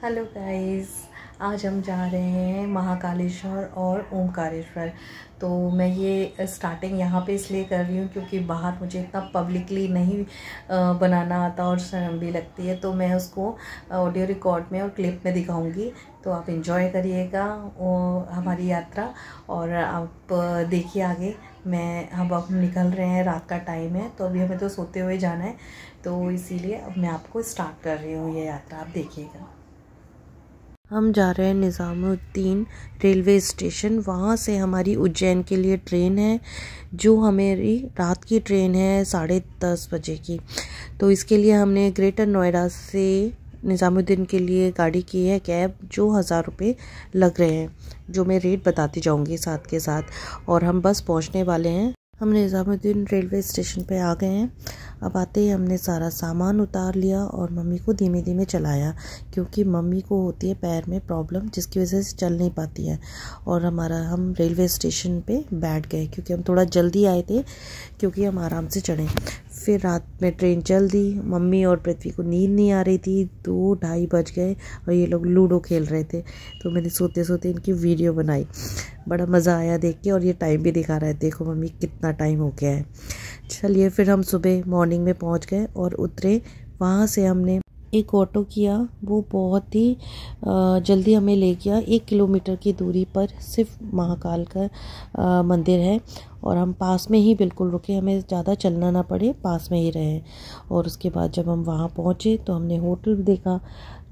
Hello guys, आज हम जा रहे हैं महाकालेश्वर और ओमकारेश्वर। तो मैं ये स्टार्टिंग यहाँ पे इसलिए कर रही हूँ क्योंकि बाहर मुझे इतना पब्लिकली नहीं बनाना आता और शर्म भी लगती है। तो मैं उसको ऑडियो रिकॉर्ड में और क्लिप में दिखाऊंगी, तो आप एंजॉय करिएगा हमारी यात्रा। और आप देखिए आगे हम निकल रहे हैं, रात का टाइम है तो अभी हमें तो सोते हुए जाना है, तो इसीलिए अब मैं आपको स्टार्ट कर रही हूँ ये यात्रा, आप देखिएगा। हम जा रहे हैं निज़ामुद्दीन रेलवे स्टेशन। वहाँ से हमारी उज्जैन के लिए ट्रेन है, जो हमारी रात की ट्रेन है 10:30 बजे की। तो इसके लिए हमने ग्रेटर नोएडा से निज़ामुद्दीन के लिए गाड़ी की है कैब, जो 1000 रुपये लग रहे हैं, जो मैं रेट बताती जाऊँगी साथ के साथ। और हम बस पहुँचने वाले हैं। हम निज़ामुद्दीन रेलवे स्टेशन पे आ गए हैं। अब आते ही हमने सारा सामान उतार लिया और मम्मी को धीमे धीमे चलाया, क्योंकि मम्मी को होती है पैर में प्रॉब्लम, जिसकी वजह से चल नहीं पाती है। और हम रेलवे स्टेशन पे बैठ गए, क्योंकि हम थोड़ा जल्दी आए थे, क्योंकि हम आराम से चढ़े। फिर रात में ट्रेन चल दी। मम्मी और पृथ्वी को नींद नहीं आ रही थी, 2-2:30 बज गए और ये लोग लूडो खेल रहे थे। तो मैंने सोते सोते इनकी वीडियो बनाई, बड़ा मज़ा आया देख के। और ये टाइम भी दिखा रहा है, देखो मम्मी कितना टाइम हो गया है। चलिए फिर हम सुबह मॉर्निंग में पहुंच गए और उतरे। वहाँ से हमने एक ऑटो किया, वो बहुत ही जल्दी हमें ले गया। 1 किलोमीटर की दूरी पर सिर्फ महाकाल का मंदिर है, और हम पास में ही बिल्कुल रुके, हमें ज़्यादा चलना ना पड़े, पास में ही रहे। और उसके बाद जब हम वहाँ पहुँचे तो हमने होटल देखा,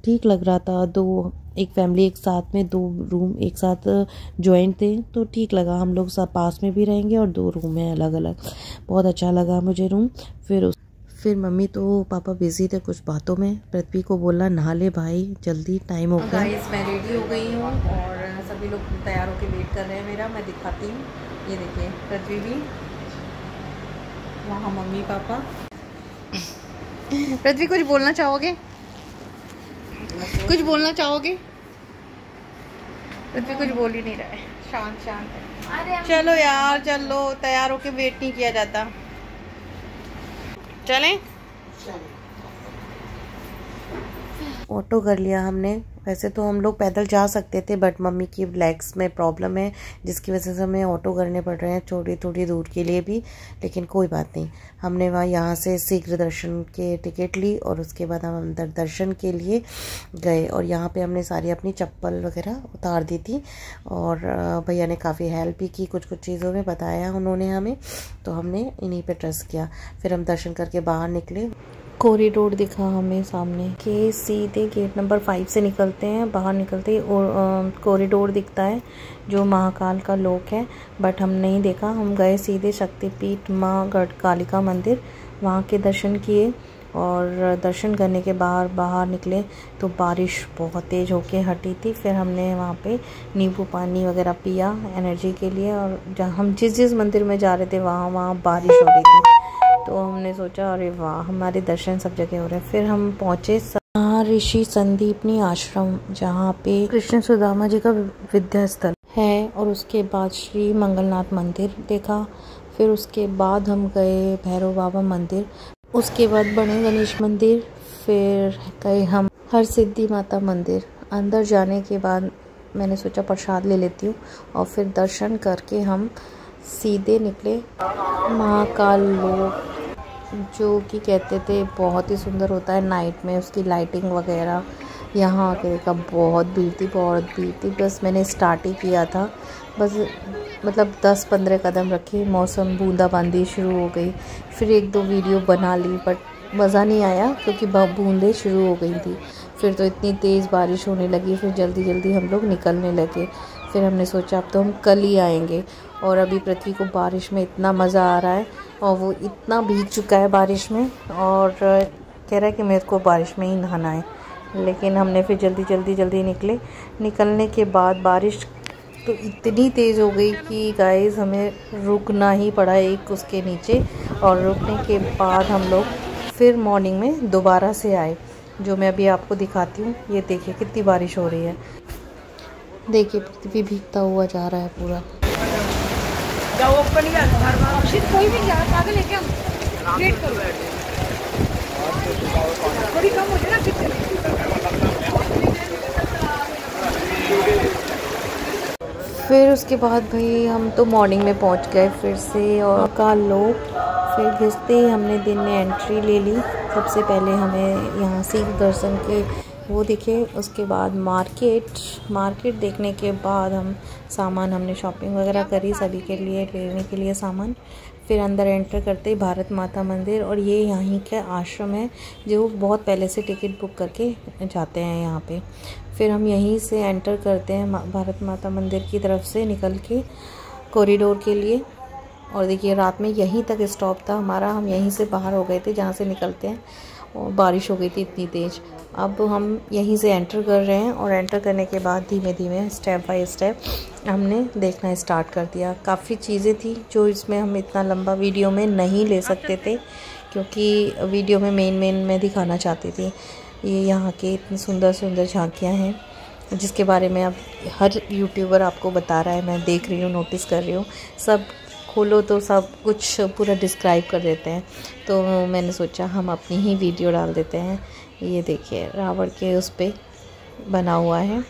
ठीक लग रहा था। एक फैमिली एक साथ में 2 रूम एक साथ जॉइंट थे, तो ठीक लगा। हम लोग सब पास में भी रहेंगे और 2 रूम हैं अलग अलग। बहुत अच्छा लगा मुझे रूम। फिर मम्मी तो पापा बिजी थे कुछ बातों में। पृथ्वी को बोला नहा ले भाई, जल्दी टाइम हो गया। गाइस मैं रेडी हो गई हूँ और सभी लोग तैयार होकर वेट कर रहे हैं मेरा। मैं दिखाती हूँ, ये देखिए पृथ्वी भी वहाँ, मम्मी पापा। पृथ्वी कुछ बोलना चाहोगे? कुछ बोलना चाहोगे? पृथ्वी कुछ बोल ही नहीं रहा है, शांत शांत। चलो यार चलो, तैयार होके वेट नहीं किया जाता। चलें? ऑटो कर लिया हमने। वैसे तो हम लोग पैदल जा सकते थे, बट मम्मी की लेग्स में प्रॉब्लम है, जिसकी वजह से हमें ऑटो करने पड़ रहे हैं थोड़ी थोड़ी दूर के लिए भी। लेकिन कोई बात नहीं, हमने यहाँ से शीघ्र दर्शन के टिकट ली और उसके बाद हम अंदर दर्शन के लिए गए। और यहाँ पे हमने सारी अपनी चप्पल वगैरह उतार दी थी, और भैया ने काफ़ी हेल्प भी की, कुछ कुछ चीज़ों में बताया उन्होंने हमें, तो हमने इन्हीं पे ट्रस्ट किया। फिर हम दर्शन करके बाहर निकले। कॉरिडोर दिखा हमें सामने के, सीधे गेट नंबर 5 से निकलते हैं। बाहर निकलते ही और कॉरिडोर दिखता है, जो महाकाल का लोक है, बट हम नहीं देखा। हम गए सीधे शक्तिपीठ माँ कालिका मंदिर, वहाँ के दर्शन किए। और दर्शन करने के बाहर निकले तो बारिश बहुत तेज़ होके हटी थी। फिर हमने वहाँ पे नींबू पानी वगैरह पिया एनर्जी के लिए। और जहाँ हम जिस मंदिर में जा रहे थे वहाँ बारिश हो रही थी, तो हमने सोचा अरे वाह, हमारे दर्शन सब जगह हो रहे हैं। फिर हम पहुँचे ऋषि संदीपनी आश्रम, जहाँ पे कृष्ण सुदामा जी का विद्या स्थल है। और उसके बाद श्री मंगलनाथ मंदिर देखा। फिर उसके बाद हम गए भैरव बाबा मंदिर, उसके बाद बड़े गणेश मंदिर, फिर गए हम हरसिद्धि माता मंदिर। अंदर जाने के बाद मैंने सोचा प्रसाद ले लेती हूँ, और फिर दर्शन करके हम सीधे निकले महाकाल लोक, जो कि कहते थे बहुत ही सुंदर होता है नाइट में, उसकी लाइटिंग वगैरह। यहाँ आके देखा बहुत भीड़ थी। बस मैंने स्टार्ट ही किया था, बस मतलब 10-15 कदम रखे, मौसम बूंदाबांदी शुरू हो गई। फिर 1-2 वीडियो बना ली, बट मज़ा नहीं आया क्योंकि बूंदें शुरू हो गई थी। फिर तो इतनी तेज़ बारिश होने लगी, फिर जल्दी हम लोग निकलने लगे। फिर हमने सोचा अब तो हम कल ही आएंगे। और अभी पृथ्वी को बारिश में इतना मज़ा आ रहा है, और वो इतना भीग चुका है बारिश में, और कह रहा है कि मेरे को बारिश में ही नहाना है। लेकिन हमने फिर जल्दी निकलने के बाद बारिश तो इतनी तेज़ हो गई कि गाइस हमें रुकना ही पड़ा एक उसके नीचे। और रुकने के बाद हम लोग फिर मॉर्निंग में दोबारा से आए, जो मैं अभी आपको दिखाती हूँ। ये देखिए कितनी बारिश हो रही है, देखिए पृथ्वी भीगता हुआ जा रहा है पूरा। कोई भी आगे लेके हम वेट करो, थोड़ी कम हो जाए ना। फिर उसके बाद भाई हम तो मॉर्निंग में पहुंच गए फिर से, और का लोग फिर घिसते ही हमने दिन में एंट्री ले ली। सबसे पहले हमें यहाँ से दर्शन के वो दिखे, उसके बाद मार्केट देखने के बाद हम सामान हमने शॉपिंग वगैरह करी सभी के लिए लेने के लिए सामान। फिर अंदर एंटर करते ही भारत माता मंदिर, और ये यहीं का आश्रम है जो बहुत पहले से टिकट बुक करके जाते हैं यहाँ पे। फिर हम यहीं से एंटर करते हैं भारत माता मंदिर की तरफ से निकल के कॉरिडोर के लिए। और देखिए रात में यहीं तक स्टॉप था हमारा, हम यहीं से बाहर हो गए थे जहाँ से निकलते हैं, और बारिश हो गई थी इतनी तेज़। अब हम यहीं से एंटर कर रहे हैं, और एंटर करने के बाद धीमे धीमे स्टेप बाय स्टेप हमने देखना स्टार्ट कर दिया। काफ़ी चीज़ें थी जो इसमें हम इतना लंबा वीडियो में नहीं ले सकते थे, क्योंकि वीडियो में मेन मैं दिखाना चाहती थी। ये यहाँ के इतनी सुंदर सुंदर झांकियाँ हैं जिसके बारे में अब हर यूट्यूबर आपको बता रहा है, मैं देख रही हूँ, नोटिस कर रही हूँ। सब खोलो तो सब कुछ पूरा डिस्क्राइब कर देते हैं, तो मैंने सोचा हम अपनी ही वीडियो डाल देते हैं। ये देखिए रावण के उस पे बना हुआ है।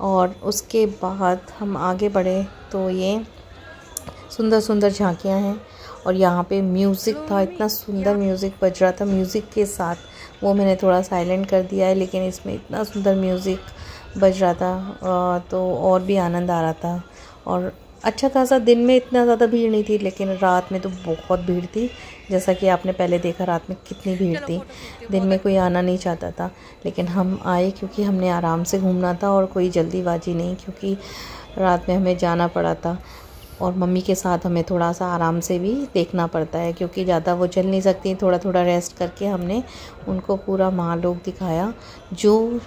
और उसके बाद हम आगे बढ़े तो ये सुंदर सुंदर झांकियाँ हैं, और यहाँ पे म्यूज़िक था, इतना सुंदर म्यूज़िक बज रहा था। म्यूज़िक के साथ वो मैंने थोड़ा साइलेंट कर दिया है, लेकिन इसमें इतना सुंदर म्यूज़िक बज रहा था तो और भी आनंद आ रहा था। और अच्छा खासा दिन में इतना ज़्यादा भीड़ नहीं थी, लेकिन रात में तो बहुत भीड़ थी। जैसा कि आपने पहले देखा रात में कितनी भीड़ थी। दिन में कोई आना नहीं चाहता था, लेकिन हम आए क्योंकि हमने आराम से घूमना था और कोई जल्दीबाजी नहीं, क्योंकि रात में हमें जाना पड़ा था। और मम्मी के साथ हमें थोड़ा सा आराम से भी देखना पड़ता है, क्योंकि ज़्यादा वो चल नहीं सकती। थोड़ा थोड़ा रेस्ट करके हमने उनको पूरा महालोक दिखाया, जो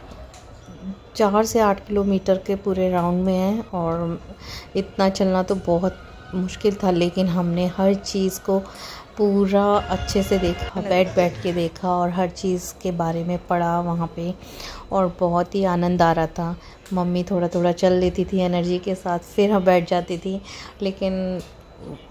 4 से 8 किलोमीटर के पूरे राउंड में है। और इतना चलना तो बहुत मुश्किल था, लेकिन हमने हर चीज़ को पूरा अच्छे से देखा, बैठ के देखा, और हर चीज़ के बारे में पढ़ा वहाँ पे, और बहुत ही आनंद आ रहा था। मम्मी थोड़ा थोड़ा चल लेती थी एनर्जी के साथ, फिर हम बैठ जाती थी। लेकिन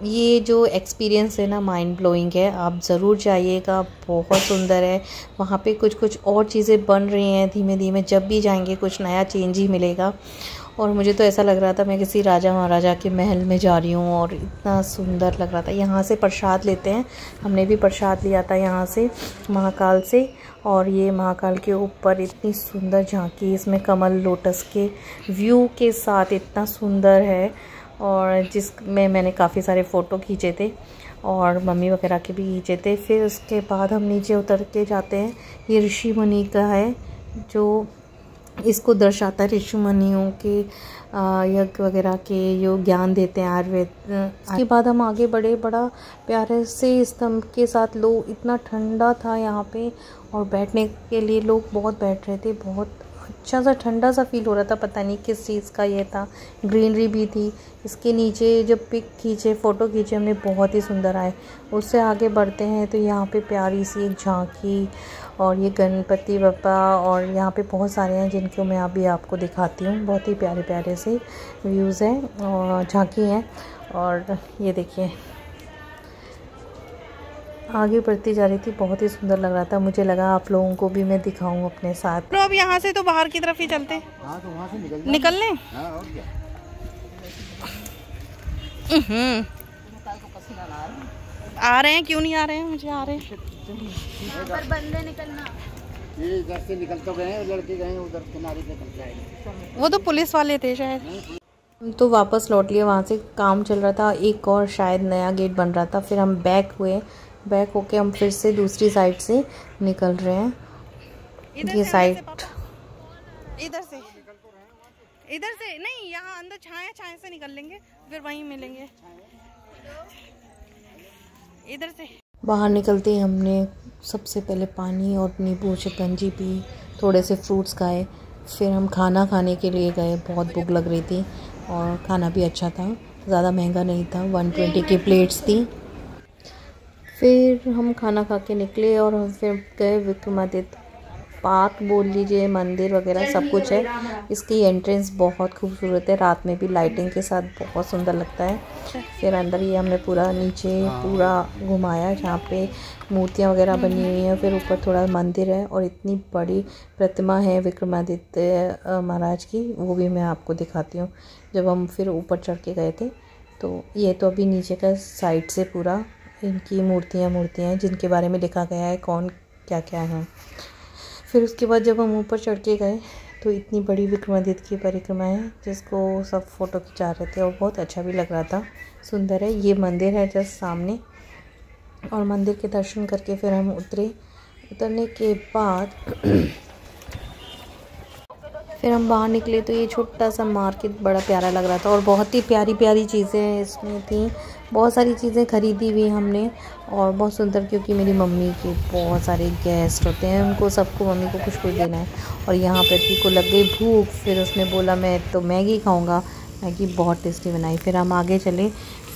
ये जो एक्सपीरियंस है ना, माइंड ब्लोइंग है। आप ज़रूर जाइएगा, बहुत सुंदर है। वहाँ पे कुछ और चीज़ें बन रही हैं धीमे धीमे, जब भी जाएंगे कुछ नया चेंज ही मिलेगा। और मुझे तो ऐसा लग रहा था मैं किसी राजा महाराजा के महल में जा रही हूँ, और इतना सुंदर लग रहा था। यहाँ से प्रसाद लेते हैं, हमने भी प्रसाद लिया था यहाँ से महाकाल से। और ये महाकाल के ऊपर इतनी सुंदर झांकी, इसमें कमल लोटस के व्यू के साथ इतना सुंदर है, और जिसमें मैंने काफ़ी सारे फ़ोटो खींचे थे, और मम्मी वगैरह के भी खींचे थे। फिर उसके बाद हम नीचे उतर के जाते हैं। ये ऋषि मुनि का है, जो इसको दर्शाता है ऋषि मुनियों के यज्ञ वगैरह के जो ज्ञान देते हैं आयुर्वेद। उसके बाद हम आगे बढ़े, बड़ा प्यारे से स्तंभ के साथ। लोग इतना ठंडा था यहाँ पे, और बैठने के लिए लोग बहुत बैठ रहे थे। बहुत अच्छा सा ठंडा सा फील हो रहा था, पता नहीं किस चीज़ का ये था। ग्रीनरी भी थी। इसके नीचे जब पिक खींचे, फ़ोटो खींचे हमने, बहुत ही सुंदर आए। उससे आगे बढ़ते हैं तो यहाँ पे प्यारी सी एक झांकी, और ये गणपति बप्पा, और यहाँ पे बहुत सारे हैं जिनको मैं अभी आपको दिखाती हूँ। बहुत ही प्यारे प्यारे से व्यूज़ हैं और झांकी हैं। और ये देखिए आगे बढ़ती जा रही थी, बहुत ही सुंदर लग रहा था। मुझे लगा आप लोगों को भी मैं दिखाऊं अपने साथ। तो अब यहाँ से तो बाहर की तरफ ही चलते हैं। हाँ, तो वहाँ से निकल लें। हाँ, और क्या? आ रहे हैं, क्यों नहीं आ रहे हैं? मुझे आ रहे हैं। पर बंदे निकलना, ये इधर से निकल तो गए, लड़के गए उधर किनारे पे निकल जाएंगे। वो तो पुलिस वाले थे शायद। तो वापस लौट लिए, वहाँ से काम चल रहा था, एक और शायद नया गेट बन रहा था। फिर हम बैक होके हम फिर से दूसरी साइड से निकल रहे हैं। ये साइड इधर से नहीं, यहाँ अंदर छाया से निकल लेंगे, फिर वहीं मिलेंगे। इधर से बाहर निकलते ही हमने सबसे पहले पानी और नींबू शिकंजी पी, थोड़े से फ्रूट्स खाए। फिर हम खाना खाने के लिए गए, बहुत भूख लग रही थी, और खाना भी अच्छा था, ज़्यादा महंगा नहीं था, 120 की प्लेट्स थी। फिर हम खाना खा के निकले और फिर गए विक्रमादित्य पार्क बोल लीजिए, मंदिर वगैरह सब कुछ है। इसकी एंट्रेंस बहुत खूबसूरत है, रात में भी लाइटिंग के साथ बहुत सुंदर लगता है। फिर अंदर ये हमने पूरा नीचे पूरा घुमाया जहाँ पे मूर्तियाँ वगैरह बनी हुई हैं। फिर ऊपर थोड़ा मंदिर है और इतनी बड़ी प्रतिमा है विक्रमादित्य महाराज की, वो भी मैं आपको दिखाती हूँ। जब हम फिर ऊपर चढ़ के गए थे तो ये तो अभी नीचे का साइड से पूरा इनकी मूर्तियाँ हैं जिनके बारे में लिखा गया है कौन क्या क्या है। फिर उसके बाद जब हम ऊपर चढ़ के गए तो इतनी बड़ी विक्रमादित्य की परिक्रमा है जिसको सब फ़ोटो खिंचा रहे थे और बहुत अच्छा भी लग रहा था, सुंदर है। ये मंदिर है जस्ट सामने, और मंदिर के दर्शन करके फिर हम उतरने के बाद फिर हम बाहर निकले तो ये छोटा सा मार्केट बड़ा प्यारा लग रहा था और बहुत ही प्यारी प्यारी चीज़ें इसमें थी। बहुत सारी चीज़ें ख़रीदी हुई हमने और बहुत सुंदर, क्योंकि मेरी मम्मी के बहुत सारे गेस्ट होते हैं, उनको सबको मम्मी को कुछ देना है। और यहाँ पृथ्वी को लग गई भूख, फिर उसने बोला मैं तो मैगी खाऊँगा। मैगी बहुत टेस्टी बनाई। फिर हम आगे चले,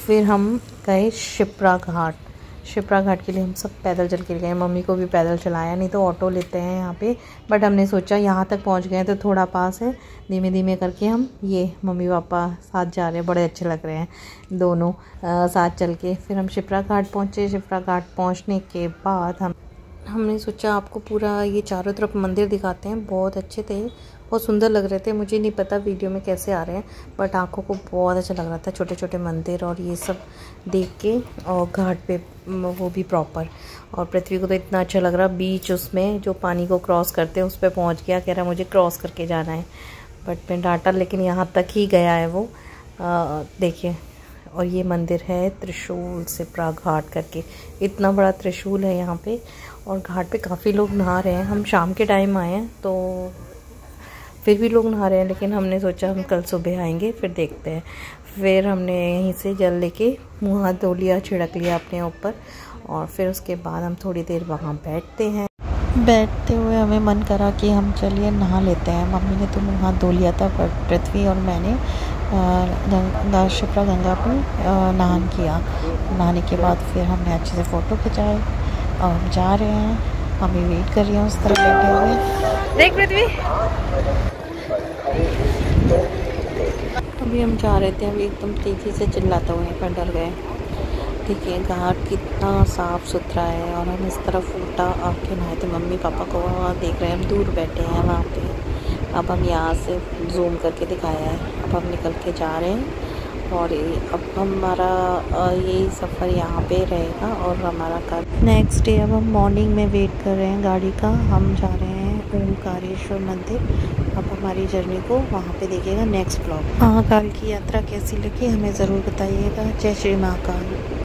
फिर हम गए शिप्रा घाट के लिए हम सब पैदल चल के गए। मम्मी को भी पैदल चलाया, नहीं तो ऑटो लेते हैं यहाँ पे, बट हमने सोचा यहाँ तक पहुँच गए तो थोड़ा पास है, धीमे धीमे करके हम ये मम्मी पापा साथ जा रहे हैं, बड़े अच्छे लग रहे हैं दोनों साथ चल के। फिर हम शिप्रा घाट पहुँचे। शिप्रा घाट पहुँचने के बाद हमने सोचा आपको पूरा ये चारों तरफ मंदिर दिखाते हैं। बहुत अच्छे थे, बहुत सुंदर लग रहे थे। मुझे नहीं पता वीडियो में कैसे आ रहे हैं, बट आंखों को बहुत अच्छा लग रहा था, छोटे छोटे मंदिर और ये सब देख के। और घाट पे वो भी प्रॉपर, और पृथ्वी को तो इतना अच्छा लग रहा। बीच उसमें जो पानी को क्रॉस करते हैं उस पर पहुँच गया, कह रहा मुझे क्रॉस करके जाना है, बट मैं डांटा, लेकिन यहाँ तक ही गया है वो। देखिए, और ये मंदिर है त्रिशूल शिप्रा घाट करके, इतना बड़ा त्रिशूल है यहाँ पे। और घाट पे काफ़ी लोग नहा रहे हैं। हम शाम के टाइम आए हैं तो फिर भी लोग नहा रहे हैं, लेकिन हमने सोचा हम कल सुबह आएंगे फिर देखते हैं। फिर हमने यहीं से जल लेके मुँह हाथ धो लिया, छिड़क लिया अपने ऊपर, और फिर उसके बाद हम थोड़ी देर वहाँ बैठते हैं। बैठते हुए हमें मन करा कि हम चलिए नहा लेते हैं। मम्मी ने तो मुँह हाथ धो लिया था, पर पृथ्वी और मैंने शिप्रा गंगा पर नहान किया। नहाने के बाद फिर हमने अच्छे से फ़ोटो खिंचाए और हम जा रहे हैं। मम्मी वेट कर रही हैं उस तरफ बैठे हुए। देख पृथ्वी, अभी हम जा रहे थे, अभी एकदम तेज़ी से चिल्लाते हुए पर डर गए। देखिए घाट कितना साफ़ सुथरा है, और हम इस तरफ उल्टा आके नहाए थे। मम्मी पापा को वहाँ देख रहे हैं, हम दूर बैठे हैं वहाँ पे। अब हम यहाँ से जूम करके दिखाया है। अब हम निकल के जा रहे हैं, और अब हमारा यही सफ़र यहाँ पे रहेगा और हमारा कल नेक्स्ट डे। अब हम मॉर्निंग में वेट कर रहे हैं गाड़ी का। हम जा रहे हैं ओमकारेश्वर मंदिर। अब हमारी जर्नी को वहाँ पे देखिएगा नेक्स्ट ब्लॉग। महाकाल की यात्रा कैसी लगी हमें ज़रूर बताइएगा। जय श्री महाकाल।